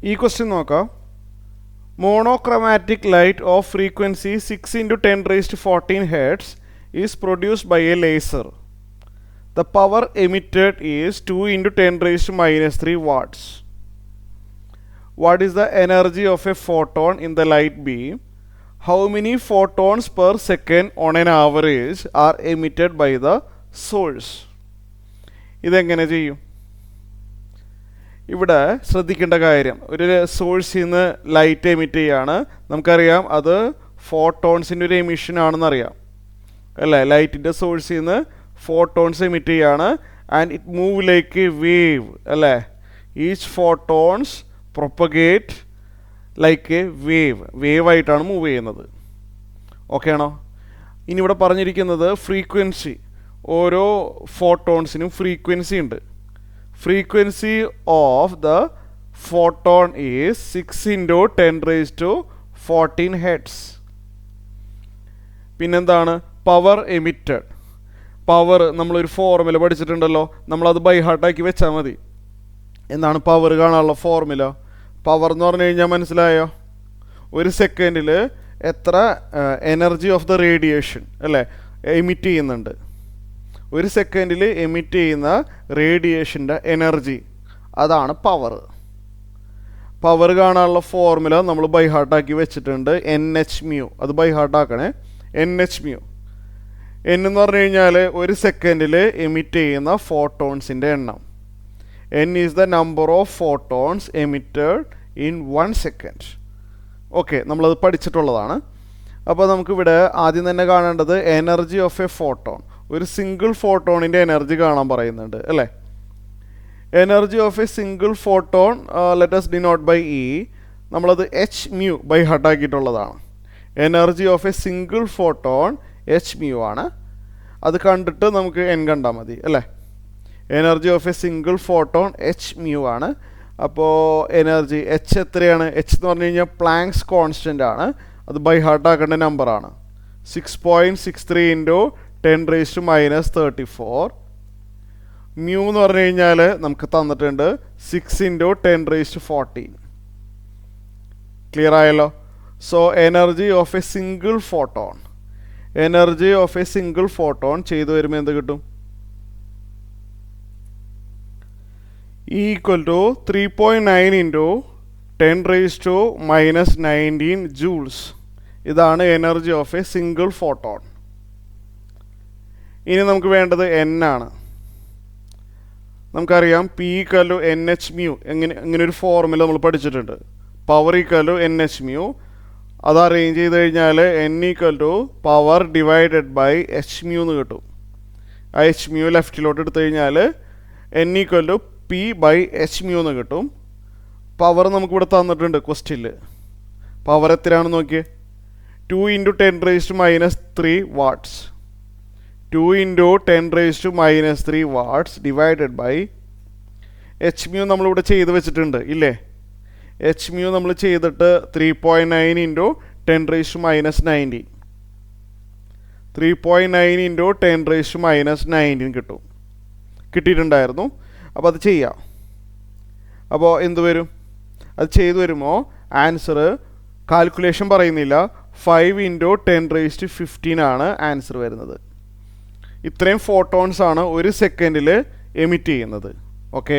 ഈ ക്വസ്റ്റ്യൻ നോക്കാം. Monochromatic light of frequency 6 into 10 raised to 14 Hz is produced by a laser. The power emitted is 2 into 10 raised to minus 3 watts. What is the energy of a photon in the light beam? How many photons per second on an average are emitted by the source? ഇതെങ്ങനെ ചെയ്യും? ഇവിടെ ശ്രദ്ധിക്കേണ്ട കാര്യം, ഒരു സോഴ്സിൽ നിന്ന് light emit ചെയ്യുകയാണ്. നമുക്കറിയാം അത് ഫോട്ടോൺസിൻ്റെ ഒരു എമിഷൻ ആണെന്നറിയാം അല്ലേ. ലൈറ്റിൻ്റെ സോഴ്സിൽ നിന്ന് ഫോട്ടോൺസ് എമിറ്റ് ചെയ്യുകയാണ്. And it move like a wave അല്ലേ. Each photons propagate like a wave ആയിട്ടാണ് മൂവ് ചെയ്യുന്നത്. ഓക്കെ ആണോ? ഇനി ഇവിടെ പറഞ്ഞിരിക്കുന്നത് ഫ്രീക്വൻസി. ഓരോ ഫോട്ടോൺസിനും ഫ്രീക്വൻസി ഉണ്ട്. Frequency of the photon is 6 into 10 raised to 14 Hz. പിന്നെന്താണ് പവർ എമിറ്റഡ്? പവർ നമ്മളൊരു ഫോർമുല പഠിച്ചിട്ടുണ്ടല്ലോ, നമ്മളത് ബൈ ഹാർട്ടാക്കി വെച്ചാൽ മതി. എന്താണ് പവർ കാണാനുള്ള ഫോർമുല? പവർ എന്ന് പറഞ്ഞു കഴിഞ്ഞാൽ മനസ്സിലായോ? ഒരു സെക്കൻഡിൽ എത്ര എനർജി ഓഫ് ദ റേഡിയേഷൻ അല്ലേ എമിറ്റ് ചെയ്യുന്നുണ്ട്. ഒരു സെക്കൻഡിൽ എമിറ്റ് ചെയ്യുന്ന റേഡിയേഷൻ്റെ എനർജി, അതാണ് പവർ. പവർ കാണാനുള്ള ഫോർമുല നമ്മൾ ബൈ ഹാർട്ടാക്കി വെച്ചിട്ടുണ്ട്. NH-mu. അത് ബൈ ഹാർട്ടാക്കണേ. NH-mu. N എന്ന് പറഞ്ഞു കഴിഞ്ഞാൽ ഒരു സെക്കൻഡിൽ എമിറ്റ് ചെയ്യുന്ന ഫോട്ടോൺസിൻ്റെ എണ്ണം. N is the number of photons emitted in 1 second. Okay, നമ്മളത് പഠിച്ചിട്ടുള്ളതാണ്. അപ്പോൾ നമുക്കിവിടെ ആദ്യം തന്നെ കാണേണ്ടത് എനർജി ഓഫ് എ ഫോട്ടോൺ. ഒരു സിംഗിൾ ഫോട്ടോണിൻ്റെ എനർജി കാണാൻ പറയുന്നുണ്ട് അല്ലേ. Energy of a single photon let's denote by E. നമ്മളത് H-mu ബൈ ഹാർട്ടാക്കിയിട്ടുള്ളതാണ്. Energy of a single photon H-mu ആണ്. അത് കണ്ടിട്ട് നമുക്ക് N കണ്ടാൽ മതി അല്ലേ. Energy of a single photon H-mu ആണ്. അപ്പോൾ എനർജി H എത്രയാണ്? H എന്ന് പറഞ്ഞു കഴിഞ്ഞാൽ പ്ലാങ്ക്സ് കോൺസ്റ്റൻ്റ് ആണ്. അത് ബൈ ഹാർട്ടാക്കേണ്ട നമ്പറാണ്. 6.63 into 10 raised to minus 34. Mu എന്ന് പറഞ്ഞു കഴിഞ്ഞാൽ നമുക്ക് തന്നിട്ടുണ്ട് 6 into 10 raised to 14. ക്ലിയർ ആയല്ലോ? So energy of a single photon, energy of a single photon ചെയ്തു വരുമ്പോൾ എന്ത് കിട്ടും? Equal to 3.9 into 10 raised to minus 19 joules. ഇതാണ് energy of a single photon. ഇനി നമുക്ക് വേണ്ടത് N ആണ്. നമുക്കറിയാം P ഈക്വൽ ടു NH-mu. ഇങ്ങനെ ഒരു ഫോർമുല നമ്മൾ പഠിച്ചിട്ടുണ്ട്. Power equal to NH-mu. അത് അറേഞ്ച് ചെയ്ത് കഴിഞ്ഞാൽ N equal to power divided by H-mu എന്ന് കിട്ടും. ആ H-mu ലെഫ്റ്റിലോട്ട് എടുത്തു കഴിഞ്ഞാൽ N equal to P by H-mu എന്ന് കിട്ടും. പവർ നമുക്കിവിടെ തന്നിട്ടുണ്ട് ക്വസ്റ്റ്യനിൽ. പവർ എത്രയാണെന്ന് നോക്കിയേ. 2 into 10 raised to minus 3 watts. 2 into 10 raised to minus 3 watts divided by H-mu നമ്മളിവിടെ ചെയ്ത് വെച്ചിട്ടുണ്ട് ഇല്ലേ. H-mu നമ്മൾ ചെയ്തിട്ട് 3.9 into 10 raised to minus 19. 3.9 into 10 raised to minus 19 കിട്ടും. കിട്ടിയിട്ടുണ്ടായിരുന്നു. അപ്പോൾ അത് ചെയ്യാം. അപ്പോൾ എന്ത് വരും? അത് ചെയ്തു വരുമ്പോൾ ആൻസർ കാൽക്കുലേഷൻ പറയുന്നില്ല, 5 into 10 raised to 15 ആണ് ആൻസർ വരുന്നത്. ഇത്രയും ഫോട്ടോൺസ് ആണ് ഒരു സെക്കൻഡിൽ എമിറ്റ് ചെയ്യുന്നത്. ഓക്കെ.